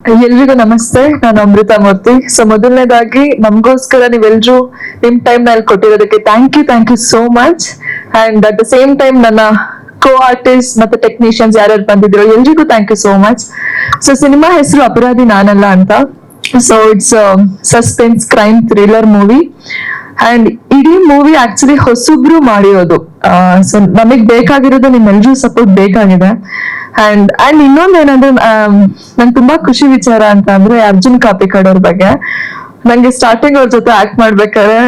ಎಲ್ರಿಗೂ ನಮಸ್ತೆ, ನಾನು ಅಮೃತ ಮೂರ್ತಿ. ಸೊ ಮೊದಲನೇದಾಗಿ ನಮಗೋಸ್ಕರ ನೀವೆಲ್ರೂ ನಿಮ್ ಟೈಮ್ ನಲ್ಲಿ ಕೊಟ್ಟಿರೋದಕ್ಕೆ thank you so much. And at the same time ನನ್ನ ಕೋ ಆರ್ಟಿಸ್ಟ್ ಮತ್ತೆ ಟೆಕ್ನಿಷಿಯನ್ಸ್ ಯಾರ್ಯಾರು ಬಂದಿದ್ರು ಎಲ್ರಿಗೂ thank you so much. So cinema ಹೆಸರು ಅಪರಾಧಿ ನಾನಲ್ಲ ಅಂತ. So it's suspense crime thriller movie. And ಇಡೀ ಮೂವಿ ಆಕ್ಚುಲಿ ಹೊಸಬ್ರು ಮಾಡಿರೋದು. ಸೊ ನಮಗ್ ಬೇಕಾಗಿರೋದು ನಿಮ್ಮೆಲ್ರೂ ಸಪೋರ್ಟ್ ಬೇಕಾಗಿದೆ. ಅಂಡ್ ಇನ್ನೊಂದ್ ಏನಂದ್ರೆ ನಂಗೆ ತುಂಬಾ ಖುಷಿ ವಿಚಾರ ಅಂತ ಅಂದ್ರೆ ಅರ್ಜುನ್ ಕಾಪಿಕಾಡ್ ಅವ್ರ ಬಗ್ಗೆ. ನಂಗೆ ಸ್ಟಾರ್ಟಿಂಗ್ ಅವ್ರ ಜೊತೆ ಆಕ್ಟ್ ಮಾಡ್ಬೇಕಾದ್ರೆ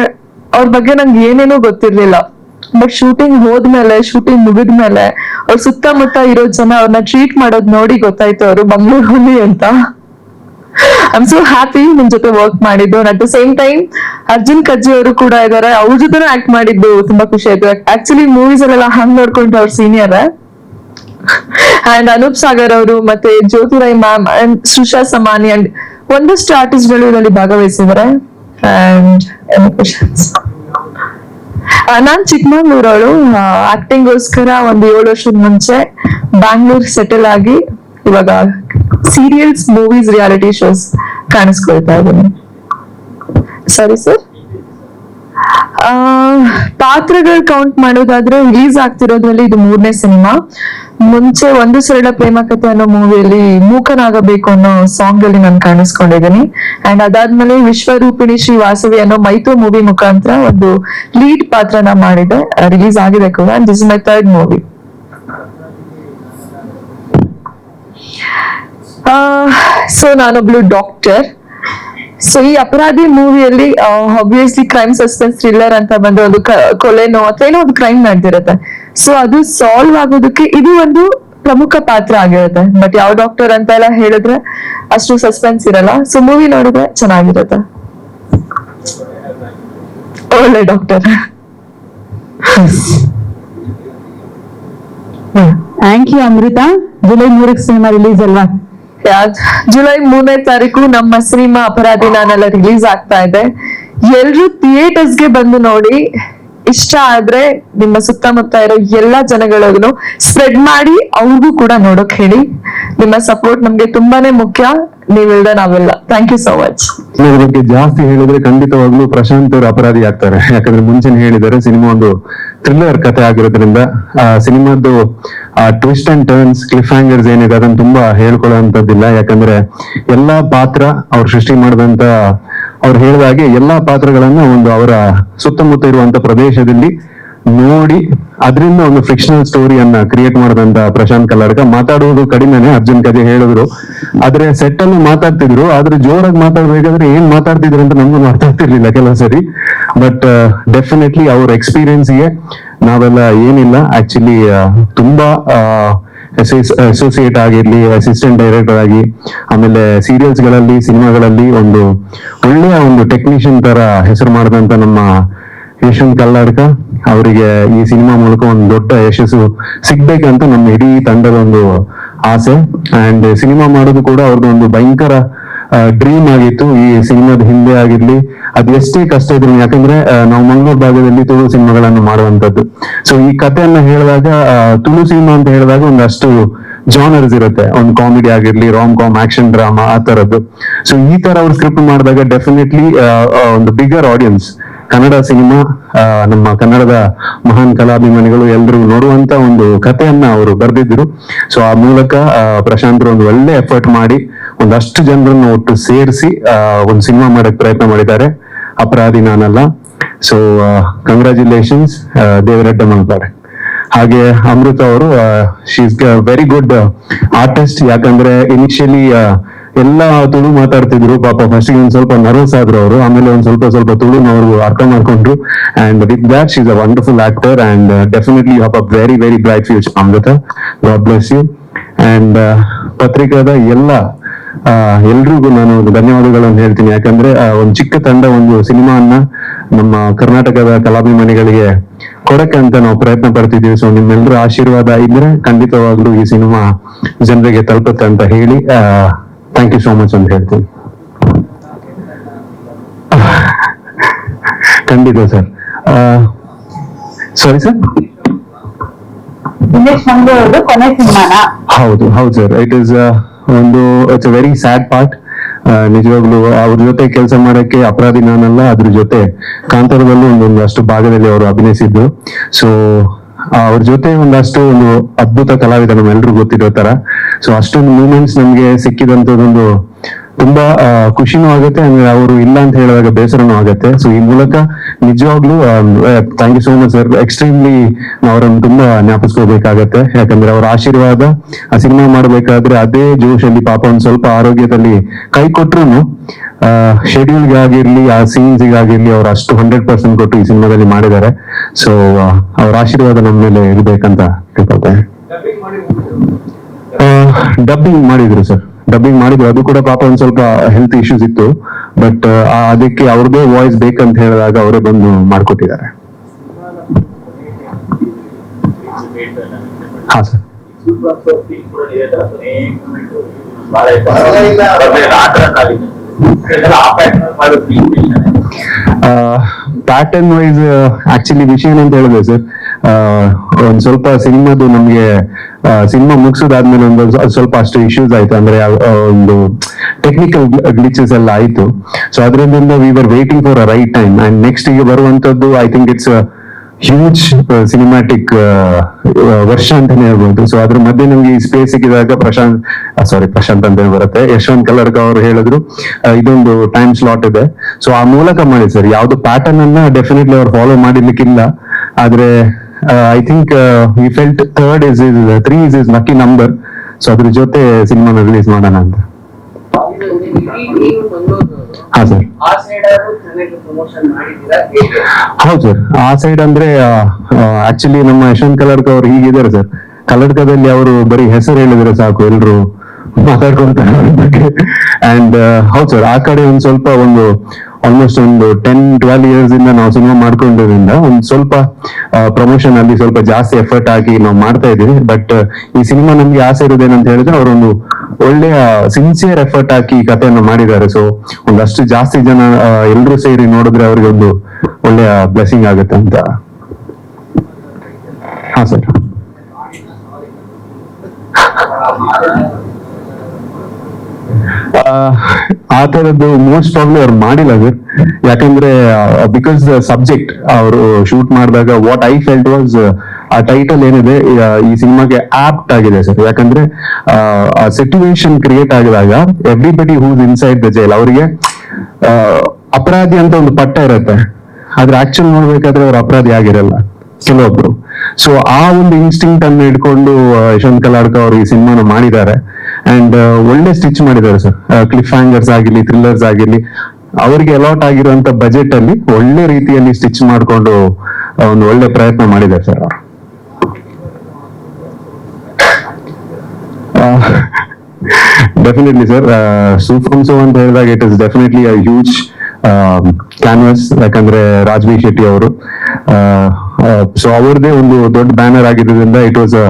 ಅವ್ರ ಬಗ್ಗೆ ನಂಗೆ ಏನೇನೋ ಗೊತ್ತಿರ್ಲಿಲ್ಲ. ಬಟ್ ಶೂಟಿಂಗ್ ಹೋದ್ಮೇಲೆ, ಶೂಟಿಂಗ್ ಮುಗಿದ್ಮೇಲೆ ಅವ್ರ ಸುತ್ತಮುತ್ತ ಇರೋ ಜನ ಅವ್ರನ್ನ ಟ್ರೀಟ್ ಮಾಡೋದ್ ನೋಡಿ ಗೊತ್ತಾಯ್ತು ಅವರು ಮಂಗ್ಳೂರ್ ಹುಲಿ ಅಂತ. ಐ ಆಮ್ ಸೋ ಹ್ಯಾಪಿ ನಿಮ್ ಜೊತೆ ವರ್ಕ್ ಮಾಡಿದ್ದು. At the same time Arjun Kajji ಅವರು ಕೂಡ ಇದಾರೆ, ಅವ್ರ ಜೊತೆ ಆಕ್ಟ್ ಮಾಡಿದ್ದು ತುಂಬಾ ಖುಷಿ ಆಯ್ತು. ಆಕ್ಚುಲಿ ಮೂವೀಸ್ ಅಲ್ಲೆಲ್ಲ ಹಂಗ್ ನೋಡ್ಕೊಂಡ್ರೆ ಅವ್ರ ಸೀನಿಯರ್. ಅಂಡ್ ಅನೂಪ್ ಸಾಗರ್ ಅವರು ಮತ್ತೆ Jyothi Rai ma'am and Susha ಸಮಾನಿ and ಒಂದಷ್ಟು ಆರ್ಟಿಸ್ಟ್ ಗಳು ಇದರಲ್ಲಿ ಭಾಗವಹಿಸಿದ್ದಾರೆ. And non ಚಿಕ್ಕಮಂಗ್ಳೂರವಳು. ಆಕ್ಟಿಂಗ್ ಗೋಸ್ಕರ ಒಂದು 7 ವರ್ಷದ ಮುಂಚೆ ಬ್ಯಾಂಗ್ಳೂರ್ ಸೆಟಲ್ ಆಗಿ ಇವಾಗ ಸೀರಿಯಲ್ಸ್, ಮೂವೀಸ್, ರಿಯಾಲಿಟಿ ಶೋಸ್ ಕಾಣಿಸ್ಕೊಳ್ತಾ ಇದ್ದೀನಿ. ಸರಿ ಸರ್. ಪಾತ್ರಗಳು ಕೌಂಟ್ ಮಾಡೋದಾದ್ರೆ ರಿಲೀಸ್ ಆಗ್ತಿರೋದ್ರಲ್ಲಿ ಇದು 3ನೇ ಸಿನಿಮಾ. ಮುಂಚೆ ಒಂದು ಸರಳ ಪ್ರೇಮ ಕಥೆ ಅನ್ನೋ ಮೂವಿಯಲ್ಲಿ ಮೂಕನಾಗಬೇಕು ಅನ್ನೋ ಸಾಂಗ್ ಅಲ್ಲಿ ನಾನು ಕಾಣಿಸ್ಕೊಂಡಿದ್ದೀನಿ. ಅಂಡ್ ಅದಾದ್ಮೇಲೆ ವಿಶ್ವರೂಪಿಣಿ ಶ್ರೀ ವಾಸವಿ ಅನ್ನೋ ಮೈತು ಮೂವಿ ಮುಖಾಂತರ ಒಂದು ಲೀಡ್ ಪಾತ್ರನ ಮಾಡಿದೆ, ರಿಲೀಸ್ ಆಗಿದೆ ಕೂಡ. And this is my 3rd movie. So ನಾನೊಬ್ಳು ಡಾಕ್ಟರ್. ಸೊ ಈ ಅಪರಾಧಿ ಮೂವಿಯಲ್ಲಿ ಆಬ್ವಿಯಸ್ಲಿ ಕ್ರೈಮ್ ಸಸ್ಪೆನ್ಸ್ ಥ್ರಿಲ್ಲರ್ ಅಂತ ಬಂದ್ರೆ ಒಂದು ಕೊಲೆನೋ ಅಥವಾ ಏನೋ ಒಂದು ಕ್ರೈಮ್ ನಡೆದಿರುತ್ತೆ. ಸೊ ಅದು ಸಾಲ್ವ್ ಆಗೋದಕ್ಕೆ ಇದು ಒಂದು ಪ್ರಮುಖ ಪಾತ್ರ ಆಗಿರುತ್ತೆ. ಬಟ್ ಯಾವ ಡಾಕ್ಟರ್ ಅಂತ ಎಲ್ಲ ಹೇಳಿದ್ರೆ ಅಷ್ಟು ಸಸ್ಪೆನ್ಸ್ ಇರಲ್ಲ. ಸೊ ಮೂವಿ ನೋಡಿದ್ರೆ ಚೆನ್ನಾಗಿರುತ್ತೆ. ಒಳ್ಳೆ doctor. Thank you Amrutha. July 3ಕ್ಕೆ ಸಿನಿಮಾ ರಿಲೀಸ್ ಅಲ್ವಾ? ಜುಲೈ 3ನೇ ತಾರೀಕು ನಮ್ಮ ಸಿನಿಮಾ ಅಪರಾಧಿ ನಾನೆಲ್ಲ ರಿಲೀಸ್ ಆಗ್ತಾ ಇದೆ. ಎಲ್ರು ಥಿಯೇಟರ್ಸ್ಗೆ ಬಂದು ನೋಡಿ. ಇಷ್ಟ ಆದ್ರೆ ನಿಮ್ಮ ಸುತ್ತಮುತ್ತ ಇರೋ ಎಲ್ಲಾ ಜನಗಳಿಗೂ ಸ್ಪ್ರೆಡ್ ಮಾಡಿ, ಅವ್ರಿಗೂ ಕೂಡ ನೋಡೋಕ್ ಹೇಳಿ. ನಿಮ್ಮ ಸಪೋರ್ಟ್ ನಮ್ಗೆ ತುಂಬಾನೇ ಮುಖ್ಯ. ನೀವಿಲ್ದ ನಾವೆಲ್ಲ. Thank you so much. ಇದ್ರ ಬಗ್ಗೆ ಜಾಸ್ತಿ ಹೇಳಿದ್ರೆ ಖಂಡಿತವಾಗ್ಲೂ ಪ್ರಶಾಂತ್ ಅವರು ಅಪರಾಧಿ ಆಗ್ತಾರೆ. ಯಾಕಂದ್ರೆ ಮುಂಚೆನೆ ಹೇಳಿದ್ದಾರೆ, ಸಿನಿಮಾ ಒಂದು ಥ್ರಿಲ್ಲರ್ ಕಥೆ ಆಗಿರೋದ್ರಿಂದ ಸಿನಿಮಾದ್ದು twist and turns, cliffhangers ಏನಿದೆ ಅದನ್ನ ತುಂಬಾ ಹೇಳ್ಕೊಳ್ಳುವಂತದ್ದಿಲ್ಲ. ಯಾಕಂದ್ರೆ ಎಲ್ಲಾ ಪಾತ್ರ ಅವ್ರು ಸೃಷ್ಟಿ ಮಾಡಿದಂತ, ಅವ್ರು ಹೇಳಿದಾಗೆ ಎಲ್ಲಾ ಪಾತ್ರಗಳನ್ನ ಒಂದು ಅವರ ಸುತ್ತಮುತ್ತ ಇರುವಂತ ಪ್ರದೇಶದಲ್ಲಿ ನೋಡಿ ಅದರಿಂದ ಒಂದು ಫಿಕ್ಷನಲ್ ಸ್ಟೋರಿಯನ್ನ ಕ್ರಿಯೇಟ್ ಮಾಡಿದಂತ ಪ್ರಶಾಂತ್ ಕಲ್ಲಡ್ಕ. ಮಾತಾಡುವುದು ಕಡಿಮೆನೆ, ಅರ್ಜುನ್ ಕಥೆ ಹೇಳಿದ್ರು. ಆದ್ರೆ ಸೆಟ್ ಅಲ್ಲಿ ಮಾತಾಡ್ತಿದ್ರು, ಆದ್ರೆ ಜೋರಾಗಿ ಮಾತಾಡ್ಬೇಕಾದ್ರೆ ಏನ್ ಮಾತಾಡ್ತಿದ್ರು ಅಂತ ನಮ್ಗೂ ಅರ್ಥ ಆಗ್ತಿರ್ಲಿಲ್ಲ ಕೆಲವು ಸರಿ. ಬಟ್ ಡೆಫಿನೆಟ್ಲಿ ಅವ್ರ ಎಕ್ಸ್ಪೀರಿಯನ್ಸ್ಗೆ ನಾವೆಲ್ಲ ಏನಿಲ್ಲ. ಆಕ್ಚುಲಿ ತುಂಬಾ ಅಸೋಸಿಯೇಟ್ ಆಗಿರ್ಲಿ, ಅಸಿಸ್ಟೆಂಟ್ ಡೈರೆಕ್ಟರ್ ಆಗಿ, ಆಮೇಲೆ ಸೀರಿಯಲ್ಸ್ ಗಳಲ್ಲಿ, ಸಿನಿಮಾಗಳಲ್ಲಿ ಒಂದು ಒಳ್ಳೆಯ ಒಂದು ಟೆಕ್ನಿಷಿಯನ್ ತರ ಹೆಸರು ಮಾಡಿದಂತ ನಮ್ಮ ಯಶವಂತ್ ಕಲ್ಲಾಡ್ಕ ಅವರಿಗೆ ಈ ಸಿನಿಮಾ ಮೂಲಕ ಒಂದು ದೊಡ್ಡ ಯಶಸ್ಸು ಸಿಗ್ಬೇಕಂತ ನಮ್ಮ ಇಡೀ ತಂಡದ ಒಂದು ಆಸೆ. ಅಂಡ್ ಸಿನಿಮಾ ಮಾಡೋದು ಕೂಡ ಅವ್ರದ್ದು ಒಂದು ಭಯಂಕರ ಡ್ರೀಮ್ ಆಗಿತ್ತು. ಈ ಸಿನಿಮಾದ ಹಿಂದೆ ಆಗಿರ್ಲಿ, ಅದು ಎಷ್ಟೇ ಕಷ್ಟ ಇದ್ರು, ಯಾಕಂದ್ರೆ ನಾವು ಮಂಗಳೂರು ಭಾಗದಲ್ಲಿ ತುಳು ಸಿನಿಮಾಗಳನ್ನು ಮಾಡುವಂತದ್ದು. ಸೊ ಈ ಕಥೆಯನ್ನ ಹೇಳಿದಾಗ, ತುಳು ಸಿನಿಮಾ ಅಂತ ಹೇಳಿದಾಗ ಒಂದಷ್ಟು ಜಾನರ್ಸ್ ಇರುತ್ತೆ. ಒಂದು ಕಾಮಿಡಿ ಆಗಿರ್ಲಿ, ರಾಮ್ ಕಾಮ್, ಆಕ್ಷನ್ ಡ್ರಾಮಾ, ಆ ತರದ್ದು. ಸೊ ಈ ತರ ಅವ್ರು ಸ್ಕ್ರಿಪ್ಟ್ ಮಾಡಿದಾಗ ಡೆಫಿನೆಟ್ಲಿ ಒಂದು ಬಿಗರ್ ಆಡಿಯನ್ಸ್, ಕನ್ನಡ ಸಿನಿಮಾ, ನಮ್ಮ ಕನ್ನಡದ ಮಹಾನ್ ಕಲಾಭಿಮಾನಿಗಳು ಎಲ್ಲರೂ ನೋಡುವಂತ ಒಂದು ಕಥೆಯನ್ನ ಅವರು ಬರೆದಿದ್ರು. ಸೊ ಆ ಮೂಲಕ ಪ್ರಶಾಂತ್ ಒಂದು ಒಳ್ಳೆ ಎಫರ್ಟ್ ಮಾಡಿ ಒಂದಷ್ಟು ಜನರನ್ನು ಒಟ್ಟು ಸೇರಿಸಿ ಒಂದು ಸಿನಿಮಾ ಮಾಡಕ್ ಪ್ರಯತ್ನ ಮಾಡಿದ್ದಾರೆ, ಅಪರಾಧಿ ನಾನಲ್ಲ. ಸೊ ಕಂಗ್ರಾಚ್ಯುಲೇಷನ್ಸ್ ದೇವರೆಡ್ಡ ಮಾತಾಡೆ. ಹಾಗೆ ಅಮೃತ ಅವರು, she is very good artist. ಯಾಕಂದ್ರೆ ಇನಿಷಿಯಲಿ ಎಲ್ಲ ತುಳು ಮಾತಾಡ್ತಿದ್ರು, ಪಾಪ ಫಸ್ಟ್ ಒಂದ್ ಸ್ವಲ್ಪ ನರ್ವಸ್ ಆದ್ರು ಅವರು. ಆಮೇಲೆ ಒಂದ್ ಸ್ವಲ್ಪ ತುಳುನ ಅವ್ರು ಅರ್ಥ ಮಾಡ್ಕೊಂಡ್ರು. And with that she is a wonderful actor. And definitely you have a very very bright future Amrutha. God bless you. And ಪತ್ರಿಕಾದ ಎಲ್ರಿಗೂ ನಾನು ಧನ್ಯವಾದಗಳನ್ನು ಹೇಳ್ತೀನಿ. ಯಾಕಂದ್ರೆ ಒಂದು ಚಿಕ್ಕ ತಂಡ ಒಂದು ಸಿನಿಮಾವನ್ನ ನಮ್ಮ ಕರ್ನಾಟಕದ ಕಲಾಭಿಮಾನಿಗಳಿಗೆ ಕೊಡಕ್ಕೆ ಅಂತ ನಾವು ಪ್ರಯತ್ನ ಪಡ್ತಿದ್ದೀವಿ. ಸೊ ನಿಮ್ಮೆಲ್ಲರ ಆಶೀರ್ವಾದ ಇದ್ರೆ ಖಂಡಿತವಾಗ್ಲೂ ಈ ಸಿನಿಮಾ ಜನರಿಗೆ ತಲುಪುತ್ತೆ ಅಂತ ಹೇಳಿ ಥ್ಯಾಂಕ್ ಯು ಸೋ ಮಚ್ ಅಂತ ಹೇಳ್ತೀನಿ. ಖಂಡಿತ sir. Sorry sir. Dinesh Mangalore ಕೊನೆ ಸಿನಿಮಾನ? ಹೌದು ಸರ್, ಇಟ್ ಇಸ್ ಒಂದು it's a very sad part. ನಿಜವಾಗ್ಲೂ ಅವ್ರ ಜೊತೆ ಕೆಲಸ ಮಾಡಕ್ಕೆ ಅಪರಾಧಿ ನಾನಲ್ಲ, ಅದ್ರ ಜೊತೆ ಕಾಂತಾರದಲ್ಲೂ ಒಂದಷ್ಟು ಭಾಗದಲ್ಲಿ ಅವರು ಅಭಿನಯಿಸಿದ್ರು. ಸೊ ಅವ್ರ ಜೊತೆ ಒಂದು ಅದ್ಭುತ ಕಲಾವಿದ ನಮ್ಮೆಲ್ರಿಗೂ ಗೊತ್ತಿರೋ ತರ. ಸೊ ಅಷ್ಟೊಂದು ಮೂಮೆಂಟ್ಸ್ ನಮ್ಗೆ ಸಿಕ್ಕಿದಂತದೊಂದು ತುಂಬಾ ಖುಷಿನೂ ಆಗುತ್ತೆ, ಅಂದ್ರೆ ಅವರು ಇಲ್ಲ ಅಂತ ಹೇಳಿದಾಗ ಬೇಸರನೂ ಆಗುತ್ತೆ. ಸೊ ಈ ಮೂಲಕ ನಿಜವಾಗ್ಲೂ thank you so much sir. Extremely ಅವರನ್ನು ತುಂಬಾ ಜ್ಞಾಪಿಸ್ಕೋಬೇಕಾಗತ್ತೆ, ಯಾಕಂದ್ರೆ ಅವರ ಆಶೀರ್ವಾದ ಆ ಸಿನಿಮಾ ಮಾಡ್ಬೇಕಾದ್ರೆ ಅದೇ ಜೋಶಲ್ಲಿ ಪಾಪ ಒಂದ್ ಸ್ವಲ್ಪ ಆರೋಗ್ಯದಲ್ಲಿ ಕೈ ಕೊಟ್ರು ಶೆಡ್ಯೂಲ್ಗೆ ಆಗಿರ್ಲಿ ಆ ಸೀನ್ಸ್ ಆಗಿರ್ಲಿ ಅವ್ರು ಅಷ್ಟು 100% ಕೊಟ್ಟು ಈ ಸಿನಿಮಾದಲ್ಲಿ ಮಾಡಿದ್ದಾರೆ. ಸೊ ಅವ್ರ ಆಶೀರ್ವಾದ ನಮ್ಮ ಮೇಲೆ ಇರ್ಬೇಕಂತ ತಿಳ್ಕೊಳ್ತೇನೆ. ಡಬ್ಬಿಂಗ್ ಮಾಡಿದ್ರು ಸರ್, ಡಬ್ಬಿಂಗ್ ಮಾಡಿದ್ರು. ಅದು ಕೂಡ ಪಾಪ ಒಂದ್ ಸ್ವಲ್ಪ ಹೆಲ್ತ್ ಇಶ್ಯೂಸ್ ಇತ್ತು, ಬಟ್ ಅದಕ್ಕೆ ಅವ್ರದೇ ವಾಯ್ಸ್ ಬೇಕಂತ ಹೇಳಿದಾಗ ಅವರೇ ಬಂದು ಮಾಡ್ಕೊಟ್ಟಿದ್ದಾರೆ. ಹಾ ಸರ್. ಪ್ಯಾಟರ್ನ್ ವೈಸ್ ಆಕ್ಚುಲಿ ವಿಷಯ ಏನಂತ ಹೇಳಿದ್ರೆ ಸರ್, ಒಂದ್ ಸ್ವಲ್ಪ ಸಿನಿಮಾದು ನಮ್ಗೆ ಸಿನಿಮಾ ಮುಗಿಸೋದಾದ್ಮೇಲೆ ಒಂದು ಸ್ವಲ್ಪ ಅಷ್ಟು ಇಶ್ಯೂಸ್ ಆಯ್ತು, ಅಂದ್ರೆ ಒಂದು ಟೆಕ್ನಿಕಲ್ ಗ್ಲಿಚಸ್ ಎಲ್ಲ ಆಯ್ತು. ಸೊ ಅದರಿಂದ we were waiting for a right time and next ಈಗ ಬರುವಂತದ್ದು I think it's huge cinematic ವರ್ಷ ಅಂತಾನೆ ಹೇಳ್ಬೋದು. ಸೊ ಅದ್ರ ಮಧ್ಯೆ ನಮ್ಗೆ ಈ ಸ್ಪೇಸ್ ಸಿಕ್ಕಿದಾಗ ಪ್ರಶಾಂತ್ ಅಂತ ಬರುತ್ತೆ, ಯಶವಂತ್ ಕಲ್ಲಡ್ಕ ಅವರು ಹೇಳಿದ್ರು ಇದೊಂದು ಟೈಮ್ ಸ್ಲಾಟ್ ಇದೆ, ಸೊ ಆ ಮೂಲಕ ಮಾಡಿ ಸರ್. ಯಾವ್ದು ಪ್ಯಾಟರ್ನ್ ಅನ್ನ ಡೆಫಿನೆಟ್ಲಿ ಅವ್ರು ಫಾಲೋ ಮಾಡಿರ್ಲಿಕ್ಕಿಲ್ಲ, ಆದ್ರೆ I think we felt three is is lucky number. So ಅದ್ರ ಜೊತೆ ಸಿನಿಮಾನ ರಿಲೀಸ್ ಮಾಡೋಣ ಅಂತ. ಹಾ ಸರ್. ಹೌದು ಸರ್, ಆ ಸೈಡ್ ಅಂದ್ರೆ ಆಕ್ಚುಲಿ ನಮ್ಮ ಯಶವಂತ್ ಕಲ್ಲಡ್ಕ ಅವ್ರು ಹೀಗಿದ್ದಾರೆ ಸರ್, ಕಲ್ಲಡ್ಕದಲ್ಲಿ ಅವರು ಬರೀ ಹೆಸರು ಹೇಳಿದ್ರೆ ಸಾಕು ಎಲ್ರು ಮಾತಾಡ್ಕೊಂತಾರೆ ಅಂಡ್ ಹೌದು ಸರ್, ಆ ಕಡೆ ಒಂದ್ ಸ್ವಲ್ಪ ಆಲ್ಮೋಸ್ಟ್ ಒಂದು 10-12 ಇಯರ್ಸ್ ಇಂದ ನಾವು ಸಿನಿಮಾ ಮಾಡ್ಕೊಂಡಿದ್ರಿಂದ ಒಂದ್ ಸ್ವಲ್ಪ ಪ್ರಮೋಷನ್ ಅಲ್ಲಿ ಸ್ವಲ್ಪ ಜಾಸ್ತಿ ಎಫರ್ಟ್ ಹಾಕಿ ನಾವು ಮಾಡ್ತಾ ಇದೀವಿ. ಬಟ್ ಈ ಸಿನಿಮಾ ನಮ್ಗೆ ಆಸೆ ಇರೋದೇನಂತ ಹೇಳಿದ್ರೆ ಅವರೊಂದು ಒಳ್ಳೆಯ ಸಿನ್ಸಿಯರ್ ಎಫರ್ಟ್ ಹಾಕಿ ಈ ಕಥೆಯನ್ನು ಮಾಡಿದ್ದಾರೆ. ಸೊ ಒಂದಷ್ಟು ಜಾಸ್ತಿ ಜನ ಎಲ್ರೂ ಸೇರಿ ನೋಡಿದ್ರೆ ಅವ್ರಿಗೆ ಒಂದು ಒಳ್ಳೆಯ ಬ್ಲೆಸ್ಸಿಂಗ್ ಆಗುತ್ತೆ ಅಂತ. ಹಾ ಸರ್. ಆ ತರದ್ದು ಮೋಸ್ಟ್ ಪ್ರಾಬ್ಲಿ ಅವ್ರು ಮಾಡಿಲ್ಲ ಸರ್, ಯಾಕಂದ್ರೆ ಬಿಕಾಸ್ ಸಬ್ಜೆಕ್ಟ್ ಅವರು ಶೂಟ್ ಮಾಡಿದಾಗ ವಾಟ್ ಐ ಫೆಲ್ಟ್ ವಾಸ್ ಆ ಟೈಟಲ್ ಏನಿದೆ ಈ ಸಿನಿಮಾಗೆ ಆಪ್ಟ್ ಆಗಿದೆ ಸರ್. ಯಾಕಂದ್ರೆ ಆ ಸಿಚುವೇಶನ್ ಕ್ರಿಯೇಟ್ ಆಗಿದಾಗ everybody who's inside the jail ಅವರಿಗೆ ಅಪರಾಧಿ ಅಂತ ಒಂದು ಪಟ್ಟ ಇರುತ್ತೆ, ಆದ್ರೆ ಆಕ್ಚುಲ್ ನೋಡ್ಬೇಕಾದ್ರೆ ಅವ್ರು ಅಪರಾಧಿ ಆಗಿರಲ್ಲ ಕೆಲವೊಬ್ರು. ಸೊ ಆ ಒಂದು ಇನ್ಸ್ಟಿಂಕ್ಟ್ ಅನ್ನು ಇಟ್ಕೊಂಡು ಯಶವಂತ್ ಕಲ್ಲಡ್ಕ ಅವರು ಈ ಸಿನಿಮಾನ ಮಾಡಿದ್ದಾರೆ ಅಂಡ್ ಒಳ್ಳೆ ಸ್ಟಿಚ್ ಮಾಡಿದ್ದಾರೆ ಸರ್. ಕ್ಲಿಫ್ ಹ್ಯಾಂಗರ್ಸ್ ಆಗಿರ್ಲಿ, ಥ್ರಿಲ್ಲರ್ಸ್ ಆಗಿರ್ಲಿ, ಅವರಿಗೆ ಅಲಾಟ್ ಆಗಿರುವಂತ ಬಜೆಟ್ ಅಲ್ಲಿ ಒಳ್ಳೆ ರೀತಿಯಲ್ಲಿ ಸ್ಟಿಚ್ ಮಾಡಿಕೊಂಡು ಒಂದು ಒಳ್ಳೆ ಪ್ರಯತ್ನ ಮಾಡಿದ್ದಾರೆ ಸರ್ ಅವರು. ಡೆಫಿನೆಟ್ಲಿ ಸರ್, ಸೂಫಂಸೋ ಅಂತ ಹೇಳಿದಾಗ it is definitely a huge canvass, ಯಾಕಂದ್ರೆ ರಾಜ್ವಿ ಶೆಟ್ಟಿ ಅವರು ಸೊ ಅವ್ರದೇ ಒಂದು ದೊಡ್ಡ ಬ್ಯಾನರ್ ಆಗಿರೋದ್ರಿಂದ it was a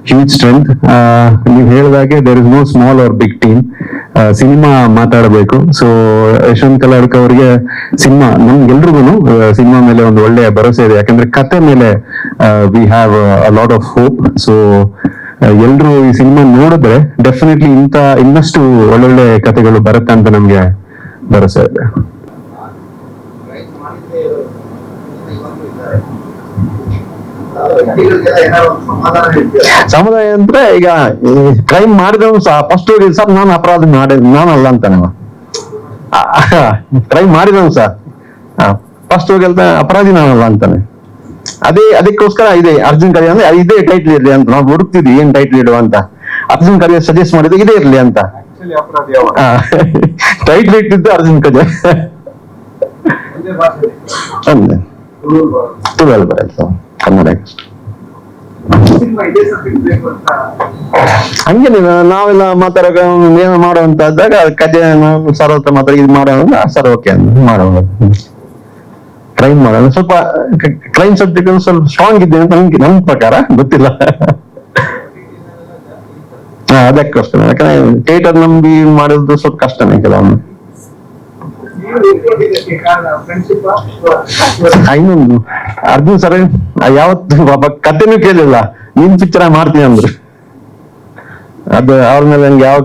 huge strength. ನೀವು ಹೇಳಿದಾಗೆ there is no small or big team, cinema ಮಾತಾಡಬೇಕು. ಸೊ ಯಶವಂತ್ ಕಲ್ಲಡ್ಕ ಅವರಿಗೆ ಸಿನಿಮಾ ನಮ್ಗೆಲ್ರಿಗೂ ಸಿನಿಮಾ ಮೇಲೆ ಒಂದು ಒಳ್ಳೆಯ ಭರವಸೆ ಇದೆ, ಯಾಕಂದ್ರೆ ಕತೆ ಮೇಲೆ we have a lot of hope. So ಎಲ್ರು ಈ ಸಿನಿಮಾ ನೋಡಿದ್ರೆ ಡೆಫಿನೆಟ್ಲಿ ಇನ್ನಷ್ಟು ಒಳ್ಳೊಳ್ಳೆ ಕಥೆಗಳು ಬರುತ್ತೆ ಅಂತ ನಮ್ಗೆ ಭರವಸೆ ಇದೆ. ಸಮುದಾಯ ಅಂದ್ರೆ ಈಗ ಕ್ರೈಮ್ ಮಾಡಿದವನು ಸಹ ಫಸ್ಟ್ ಹೋಗಿ ಸರ್ ನಾನು ಅಪರಾಧ ನಾನಲ್ಲ ಅಂತಾನೆ. ಕ್ರೈಮ್ ಮಾಡಿದವನು ಸಹ ಫಸ್ಟ್ ಹೋಗಿ ಅಪರಾಧಿ ನಾನಲ್ಲ ಅಂತಾನೆ. ಅದಕ್ಕೋಸ್ಕರ ಇದೆ ಅರ್ಜುನ್ ಕರಿಯ ಅಂದ್ರೆ ಇದೇ ಟೈಟ್ಲ್ ಇರ್ಲಿ ಅಂತ ನಾವು ಹುಡುಕ್ತಿದ್ವಿ, ಏನ್ ಟೈಟ್ಲ್ ಇಡುವ ಅಂತ. ಅರ್ಜುನ್ ಕರಿಯ ಸಜೆಸ್ಟ್ ಮಾಡಿದ್ರೆ ಇದೇ ಇರ್ಲಿ ಅಂತ ಟೈಟ್ಲ್ ಇಟ್ಟಿದ್ದು ಅರ್ಜುನ್ ಕರಿಯ. ತುಳು ಬರಲ್ಲ ಕನ್ನಡ. ಹಂಗೆ ನಾವೆಲ್ಲ ಮಾತಾಡೋ ಏನೋ ಮಾಡುವಂತದ್ದಾಗ ಕಥೆ ಸರ್ ಹತ್ರ ಮಾತಾಡಿ ಇದು ಮಾಡೋಣ ಸರ್ ಓಕೆ ಅಂತ ಮಾಡೋಣ. ಕ್ರೈಮ್ ಮಾಡೋಣ, ಸ್ವಲ್ಪ ಕ್ರೈಮ್ ಸಬ್ಜೆಕ್ಟ್ ಸ್ವಲ್ಪ ಸ್ಟ್ರಾಂಗ್ ಇದೆ ಅಂತ ನಮ್ ಪ್ರಕಾರ ಗೊತ್ತಿಲ್ಲ. ಅದಕ್ಕೋಸ್ಕರ ಯಾಕಂದ್ರೆ ಥಿಯೇಟರ್ ನಂಬಿ ಮಾಡೋದು ಸ್ವಲ್ಪ ಕಷ್ಟನೇ ಕೆಲವೊಮ್ಮೆ. ಇನ್ನೊಂದು ಅರ್ಜುನ್ ಸರ್ ಯಾವತ್ತು ಕಥೆನೂ ಕೇಳಿಲ್ಲ, ನಿನ್ ಪಿಕ್ಚರ್ ಮಾಡ್ತೀನಿ ಅಂದ್ರು. ಅದು ಅವ್ರ ಮೇಲೆ ನಂಗೆ ಯಾವ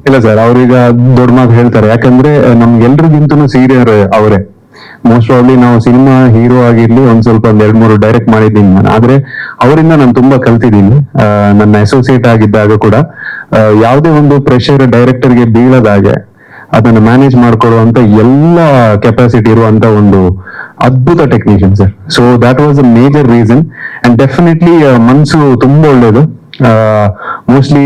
ಇಲ್ಲ ಸರ್, ಅವ್ರೀಗ ದೊಡ್ಡ ಮಾತು ಹೇಳ್ತಾರೆ. ಯಾಕಂದ್ರೆ ನಮ್ಗೆಲ್ರಿಗಿಂತನೂ ಸೀನಿಯರ್ ಅವರೇ. ಮೋಸ್ಟ್ ಪ್ರಾಬ್ಲಿ ನಾವು ಸಿನಿಮಾ ಹೀರೋ ಆಗಿರ್ಲಿ ಒಂದ್ ಸ್ವಲ್ಪ 2-3 ಡೈರೆಕ್ಟ್ ಮಾಡಿದ್ದೀನಿ ನಾನು. ಆದ್ರೆ ಅವರಿಂದ ನಾನು ತುಂಬಾ ಕಲ್ತಿದ್ದೀನಿ. ನನ್ನ ಅಸೋಸಿಯೇಟ್ ಆಗಿದ್ದಾಗ ಕೂಡ ಯಾವುದೇ ಒಂದು ಪ್ರೆಷರ್ ಡೈರೆಕ್ಟರ್ಗೆ ಬೀಳದಾಗೆ ಅದನ್ನ ಮ್ಯಾನೇಜ್ ಮಾಡ್ಕೊಳ್ಳುವಂತ ಎಲ್ಲ ಕೆಪಾಸಿಟಿ ಇರುವಂತ ಒಂದು ಅದ್ಭುತ technician sir. So that was a major reason. And definitely ಮನ್ಸು ತುಂಬಾ ಒಳ್ಳೇದು. ಮೋಸ್ಟ್ಲಿ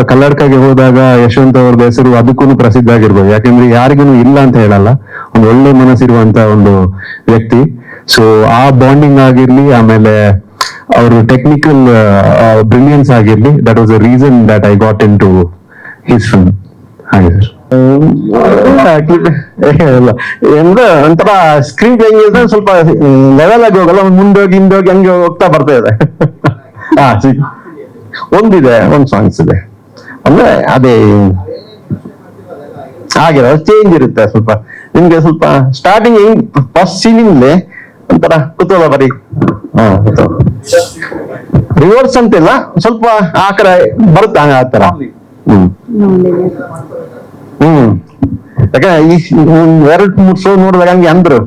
ಕಲ್ಲಡ್ಕಾಗೆ ಹೋದಾಗ ಯಶವಂತ್ ಅವ್ರದ್ದು ಹೆಸರು ಅದಕ್ಕೂ ಪ್ರಸಿದ್ಧ ಆಗಿರ್ಬೋದು. ಯಾಕಂದ್ರೆ ಯಾರಿಗೂ ಇಲ್ಲ ಅಂತ ಹೇಳಲ್ಲ, ಒಂದು ಒಳ್ಳೆ ಮನಸ್ಸಿರುವಂತ ಒಂದು ವ್ಯಕ್ತಿ. ಸೊ ಆ ಬಾಂಡಿಂಗ್ ಆಗಿರ್ಲಿ, ಆಮೇಲೆ ಅವರು ಟೆಕ್ನಿಕಲ್ ಬ್ರಿಲಿಯನ್ಸ್ ಆಗಿರ್ಲಿ, that was a reason that I got into his film. ಹಾಗೆ ಸರ್. ಅಂದ್ರೆ ಒಂಥರ ಸ್ಕ್ರೀನ್ ಪ್ಲೇ ಹೆಂಗಿದ್ರೆ ಸ್ವಲ್ಪ ಲೆವೆಲ್ ಆಗಿ ಹೋಗಲ್ಲ, ಮುಂದೋಗಿ ಹಿಂದೋಗಿ ಹಂಗೆ ಹೋಗ್ತಾ ಬರ್ತಾ ಇದೆ. ಒಂದಿದೆ, ಒಂದ್ ಸಾಂಗ್ಸ್ ಇದೆ ಅಂದ್ರೆ ಅದೇ ಹಾಗೆ ಚೇಂಜ್ ಇರುತ್ತೆ ಸ್ವಲ್ಪ. ನಿಮ್ಗೆ ಸ್ವಲ್ಪ ಸ್ಟಾರ್ಟಿಂಗ್ ಫಸ್ಟ್ ಸೀನಿಂಗ್ಲಿ ಒಂಥರ ಕುತೂಹಲ ಬರೀ ರಿವರ್ಸ್ ಅಂತಿಲ್ಲ, ಸ್ವಲ್ಪ ಆ ಕಡೆ ಬರುತ್ತೆ ಆ ತರ. ಯಾಕಂದ್ರೆ ಈ 2-3 ಶೋ ನೋಡಿದಾಗ ಹಂಗೆ ಅಂದ್ರು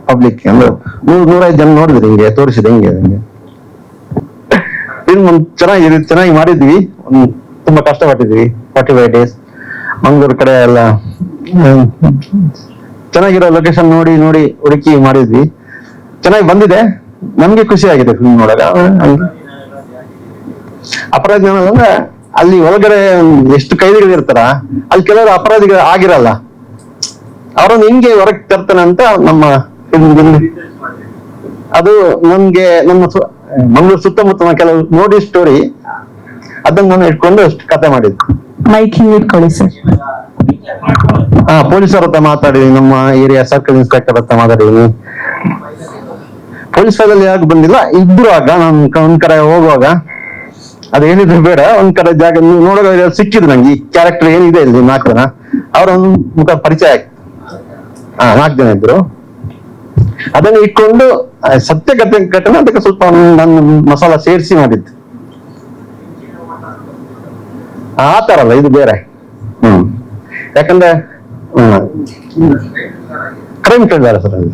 ಪಬ್ಲಿಕ್, ಅಂದ್ರೆ 100-105 ಜನ ನೋಡಿದ್ರಿ, ಹಿಂಗೆ ತೋರಿಸಿದೆ ಹಿಂಗೆ ಚೆನ್ನಾಗಿ ಮಾಡಿದ್ವಿ. ತುಂಬಾ ಕಷ್ಟಪಟ್ಟಿದ್ವಿ. 45 ಡೇಸ್ ಮಂಗಳೂರು ಕಡೆ ಎಲ್ಲ ಚೆನ್ನಾಗಿರೋ ಲೊಕೇಶನ್ ನೋಡಿ ನೋಡಿ ಹುಡುಕಿ ಮಾಡಿದ್ವಿ. ಚೆನ್ನಾಗಿ ಬಂದಿದೆ, ನಮ್ಗೆ ಖುಷಿ ಆಗಿದೆ ಫಿಲ್ಮ್ ನೋಡಾಗ. ಅಪರಾಧ ಅಂದ್ರೆ ಅಲ್ಲಿ ಒಳಗಡೆ ಎಷ್ಟು ಕೈದಿಗಳು ಇರ್ತಾರ, ಅಲ್ಲಿ ಕೆಲವರು ಅಪರಾಧಿಗಳು ಆಗಿರಲ್ಲ, ಅವರನ್ನು ಹಿಂಗೆ ಹೊರಗೆ ತರ್ತಾನೆ ಅಂತ ನಮ್ಮ ಅದು ನಮ್ಗೆ ನಮ್ಮ ಮಂಗಳೂರು ಸುತ್ತಮುತ್ತ ಕೆಲವು ನೋಡಿ ಸ್ಟೋರಿ, ಅದನ್ನ ನಾನು ಇಟ್ಕೊಂಡು ಅಷ್ಟು ಕತೆ ಮಾಡಿದ್ವಿ. ಮೈಕ್ ಹಿಂಗ್ ಇಟ್ಕೊಳ್ಳಿ ಸರ್. ಪೊಲೀಸರ ಹತ್ರ ಮಾತಾಡಿದೀನಿ, ನಮ್ಮ ಏರಿಯಾ ಸರ್ಕಲ್ ಇನ್ಸ್ಪೆಕ್ಟರ್ ಹತ್ರ ಮಾತಾಡಿದೀನಿ. ಪೊಲೀಸ್ ಫೈಲಲ್ಲಿ ಯಾಕೆ ಬಂದಿಲ್ಲ ಇದ್ರು ಆಗ ನಾನು ಒಂದ್ ಕಡೆ ಹೋಗುವಾಗ ಅದು ಏನಿದ್ರು ಬೇಡ, ಒಂದ್ ಕಡೆ ಜಾಗ ನೋಡುವಾಗ ಸಿಕ್ಕಿದ್ರು ನಂಗೆ ಈ ಕ್ಯಾರೆಕ್ಟರ್ ಏನಿದೆ ಇಲ್ಲಿ 4 ಜನ ಅವ್ರ ಮುಖ ಪರಿಚಯ ಆಯ್ತು. 4 ಜನ ಇದ್ರು. ಅದನ್ನ ಇಟ್ಕೊಂಡು ಸತ್ಯ ಘಟನೆ ಅದಕ್ಕೆ ಸ್ವಲ್ಪ ನನ್ನ ಮಸಾಲ ಸೇರಿಸಿ ಮಾಡಿದ್ದು. ಆ ತರ ಅಲ್ಲ, ಇದು ಬೇರೆ. ಯಾಕಂದ್ರೆ ಕ್ರೈಮ್ ಕೇಳಿದಾರೆ ಸರ್ ಅಲ್ಲಿ.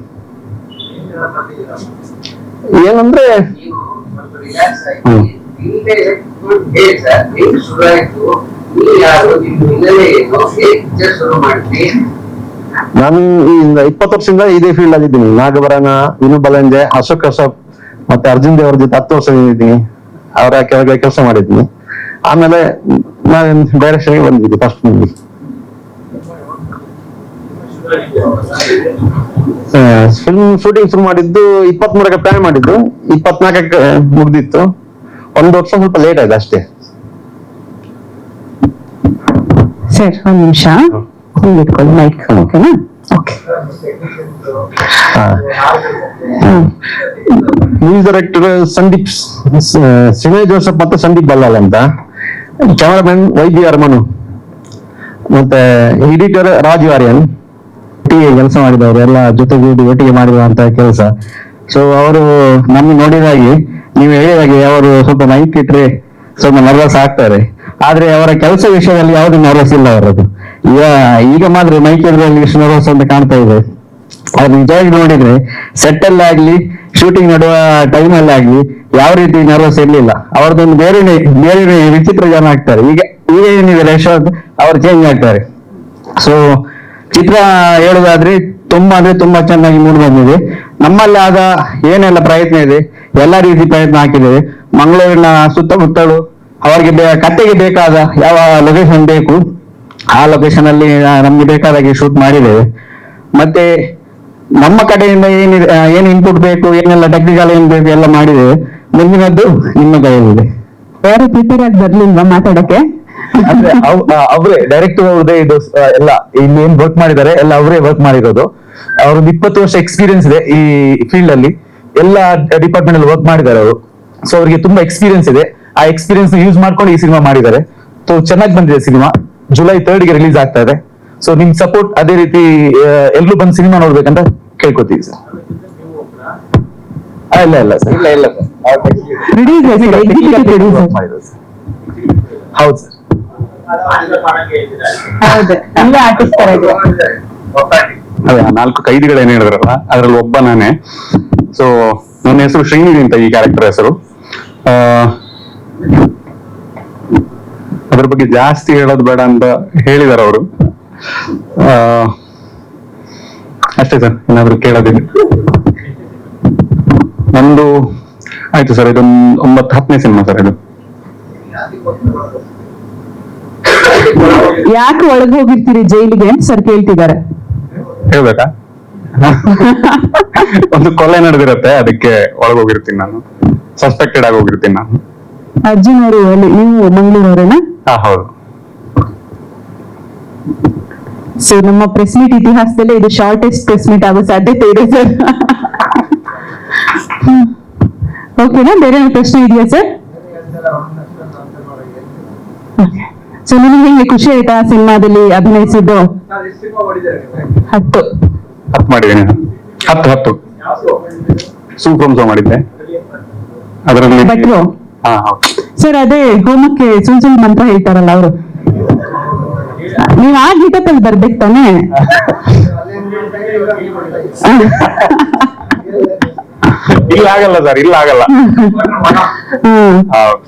ಏನಂದ್ರೆ ನಾನು ಈ 20 ವರ್ಷದಿಂದ ಇದೇ ಫೀಲ್ಡ್ ಅಲ್ಲಿ ಇದ್ದೀನಿ. ನಾಗಭರಣ, ವಿನು ಬಲಂಜೆ, ಅಶೋಕ್ ಕಶ್ಯಪ್ ಮತ್ತೆ ಅರ್ಜುನ್ ದೇವ್ರ ಜೊತೆ 10 ವರ್ಷ ಇದ್ದೀನಿ. ಅವರ ಕೆಳಗೆ ಕೆಲಸ ಮಾಡಿದ್ದೀನಿ. ಆಮೇಲೆ ನಾವೇನ್ ಡೈರೆಕ್ಷನ್ ಬಂದಿದ್ವಿ ಫಸ್ಟ್ ಮೂವಿ. ಫಿಲ್ಮ್ ಶೂಟಿಂಗ್ ಶುರು ಮಾಡಿದ್ದು 23ಕ್ಕೆ ಪ್ಲಾನ್ ಮಾಡಿದ್ದು, 24ಕ್ಕೆ ಮುಗ್ದಿತ್ತು. 1 ವರ್ಷ ಸ್ವಲ್ಪ ಲೇಟ್ ಆಯ್ತು ಅಷ್ಟೇ. ಸರ್ ಒಂದ್ ನಿಮಿಷ ಹಿಂಗ್ ಇಟ್ಕೊಳ್ಳಿ ಮೈಕ್. ಓಕೆನಾ? ಓಕೆ. ಮ್ಯೂಸಿಕ್ ಡೈರೆಕ್ಟರ್ ಸಂದೀಪ್ ಸಿನೇ ಜೋಸಫ್ ಮತ್ತೆ ಸಂದೀಪ್ ಬಲ್ಲಾಲ್ ಅಂತ, ಕ್ಯಾಮರಾಮನ್ ವೈದ್ಯ ಮನು, ಮತ್ತೆ ಎಡಿಟರ್ ರಾಜು ಆರ್ಯನ್. ಒಟ್ಟಿಗೆ ಕೆಲಸ ಮಾಡಿದವರು ಎಲ್ಲ ಜೊತೆಗೂಡಿ ಒಟ್ಟಿಗೆ ಮಾಡಿರುವಂತ ಕೆಲಸ. ಸೊ ಅವರು ನಮ್ಗೆ ನೋಡಿದಾಗೆ, ನೀವು ಹೇಳಿದಾಗೆ ಅವರು ಸ್ವಲ್ಪ ಮೈಕ್ ಇಟ್ರೆ ಸ್ವಲ್ಪ ನರ್ವಸ್ ಆಗ್ತಾರೆ. ಆದ್ರೆ ಅವರ ಕೆಲಸ ವಿಷಯದಲ್ಲಿ ಯಾವ್ದು ನರ್ವಸ್ ಇಲ್ಲ ಅವರದ್ದು. ಈಗ ಮಾತ್ರ ಮೈಕ್ ಇದ್ರಲ್ಲಿ ಎಷ್ಟು ನರ್ವಸ್ ಅಂತ ಕಾಣ್ತಾ ಇದೆ. ಅವ್ರು ನಿಜವಾಗಿ ನೋಡಿದ್ರೆ ಸೆಟ್ ಅಲ್ಲಾಗ್ಲಿ, ಶೂಟಿಂಗ್ ನಡುವ ಟೈಮ್ ಅಲ್ಲಾಗ್ಲಿ ಯಾವ ರೀತಿ ನರ್ವಸ್ ಇರ್ಲಿಲ್ಲ. ಅವ್ರದ್ದೊಂದು ಬೇರೆ ವಿಚಿತ್ರ ಜನ ಆಗ್ತಾರೆ. ಈಗ ಏನಿದೆ ಯಶವಂತ್ ಅವ್ರು ಚೇಂಜ್ ಆಗ್ತಾರೆ. ಸೊ ಚಿತ್ರ ಹೇಳುದಾದ್ರೆ ತುಂಬಾ ಚೆನ್ನಾಗಿ ಮೂಡಿ ಬಂದಿದೆ. ನಮ್ಮಲ್ಲಿ ಆಗ ಏನೆಲ್ಲ ಪ್ರಯತ್ನ ಇದೆ, ಎಲ್ಲಾ ರೀತಿ ಪ್ರಯತ್ನ ಹಾಕಿದ್ದೇವೆ. ಮಂಗಳೂರಿನ ಸುತ್ತಮುತ್ತಲು ಅವರಿಗೆ ಕತೆಗೆ ಬೇಕಾದ ಯಾವ ಲೊಕೇಶನ್ ಬೇಕು ಆ ಲೊಕೇಶನ್ ಅಲ್ಲಿ ನಮ್ಗೆ ಬೇಕಾದಾಗೆ ಶೂಟ್ ಮಾಡಿದ್ದೇವೆ. ಮತ್ತೆ ನಮ್ಮ ಕಡೆಯಿಂದ ಏನ್ ಇನ್ಪುಟ್ ಬೇಕು, ಏನೆಲ್ಲ ಟೆಕ್ನಿಕಲ್ ಏನ್ ಬೇಕು ಎಲ್ಲ ಮಾಡಿದ್ದೇವೆ. ಮುಂದಿನದ್ದು ನಿಮ್ಮ ಕೈಯಲ್ಲಿದೆ. ಯಾರು ಪ್ರಿಪೇರ್ ಆಗಿ ಬರ್ಲಿಲ್ವಾ ಮಾತಾಡಕ್ಕೆ? ಅಂದ್ರೆ ಅವರೇ ಡೈರೆಕ್ಟರ್ ಅವ್ರದೇ ಇದು ಎಲ್ಲ ಇಲ್ಲಿ ಏನ್ ವರ್ಕ್ ಮಾಡಿದ್ದಾರೆ ಎಲ್ಲ ಅವರೇ ವರ್ಕ್ ಮಾಡಿರೋದು. ಅವ್ರದ್ದು 20 ವರ್ಷ ಎಕ್ಸ್ಪೀರಿಯನ್ಸ್ ಇದೆ ಈ ಫೀಲ್ಡ್ ಅಲ್ಲಿ, ಎಲ್ಲ ಡಿಪಾರ್ಟ್ಮೆಂಟ್ ಅಲ್ಲಿ ವರ್ಕ್ ಮಾಡಿದ್ದಾರೆ ಅವರು. ಸೊ ಅವ್ರಿಗೆ ತುಂಬಾ ಎಕ್ಸ್ಪೀರಿಯನ್ಸ್ ಇದೆ. ಆ ಎಕ್ಸ್ಪೀರಿಯನ್ಸ್ ಯೂಸ್ ಮಾಡ್ಕೊಂಡು ಈ ಸಿನಿಮಾ ಮಾಡಿದ್ದಾರೆ. ಸೊ ಚೆನ್ನಾಗಿ ಬಂದಿದೆ ಸಿನಿಮಾ. July 3rd ರಿಲೀಸ್ ಆಗ್ತಾ ಇದೆ. ಸೊ ನಿಮ್ ಸಪೋರ್ಟ್ ಅದೇ ರೀತಿ ಎಲ್ರು ಬಂದು ಸಿನಿಮಾ ನೋಡ್ಬೇಕಂತ ಕೇಳ್ಕೊತೀವಿ ಸರ್. ಇಲ್ಲ ಸರ್, ಇಲ್ಲ ರಿಲೀಸ್ ಹೌದು ಸರ್. ಹೌದು ಎಲ್ಲ ಆರ್ಟಿಸ್ಟ್ ತರ ಇದೆ. ಅದೇ ಆ 4 ಕೈದಿಗಳೇನು ಹೇಳಿದ್ರಲ್ಲ ಅದ್ರಲ್ಲಿ ಒಬ್ಬ ನಾನೇ. ಸೊ ನನ್ನ ಹೆಸರು ಶ್ರೀನಿಧಿ ಅಂತ ಈ ಕ್ಯಾರೆಕ್ಟರ್ ಹೆಸರು. ಅದ್ರ ಬಗ್ಗೆ ಜಾಸ್ತಿ ಹೇಳೋದು ಬೇಡ ಅಂತ ಹೇಳಿದಾರೆ ಅವರು. ಅಷ್ಟೇ ಸರ್, ಏನಾದ್ರು ಕೇಳೋದಿದೆ? ನಂದು ಆಯ್ತು ಸರ್, ಇದೊಂದು 9-10ನೇ ಸಿನಿಮಾ ಸರ್ ಇದು. ಯಾಕೆ ಒಳಗ್ ಹೋಗಿರ್ತೀರಿ ಜೈಲಿಗೆ ಅಂತ ಸರ್ ಕೇಳ್ತಿದ್ದಾರೆ. ಹೇಳ್ಬೇಕಾ? ಒಂದು ಕೊಲೆ ನಡೆದಿರತ್ತೆ, ಅದಕ್ಕೆ ಒಳಗೋಗಿರ್ತೀನಿ ನಾನು. ಸಸ್ಪೆಕ್ಟೆಡ್ ಆಗಿ ಹೋಗಿರ್ತೀನಿ ನಾನು. ಅರ್ಜುನ್ ಅವರು ಅಲ್ಲಿ, ನೀವು ಮಂಗಳೂರವರೇನಾ? ಹೌದು. ಸೊ ನಮ್ಮ ಪ್ರೆಸ್ ಮೀಟ್ ಇತಿಹಾಸದಲ್ಲೇ ಇದು ಶಾರ್ಟೆಸ್ಟ್ ಪ್ರೆಸ್ ಮೀಟ್ ಆಗೋ ಸಾಧ್ಯತೆ ಇದೆ ಸರ್. ಓಕೆನಾ, ಬೇರೆ ಪ್ರಶ್ನೆ ಇದೆಯಾ ಸರ್? ಸೊ ನಿಮಗೆ ಹೆಂಗೆ ಖುಷಿ ಆಯ್ತಾ ಸಿನಿಮಾದಲ್ಲಿ ಅಭಿನಯಿಸಿದ್ದು? 10 ಮಾಡಿದ್ದೀನಿ. 10 ಸೂಫ್ರಂಸೋ ಮಾಡಿದ್ದೆ ಅದರಲ್ಲಿ. ಭಟ್ರು ಹೌದು ಸರ್, ಅದೇ ಹೋಮಕ್ಕೆ ಸುಳ್ಳು ಮಂತ್ರ ಹೇಳ್ತಾರಲ್ಲ ಅವರು, ನೀವು ಆ ಗೀತದಲ್ಲಿ ಬರ್ಬೇಕು ತಾನೇ? ಇಲ್ಲ ಆಗಲ್ಲ ಸರ್, ಇಲ್ಲ ಆಗಲ್ಲ. ಹ್ಮ್ ಹೌದು.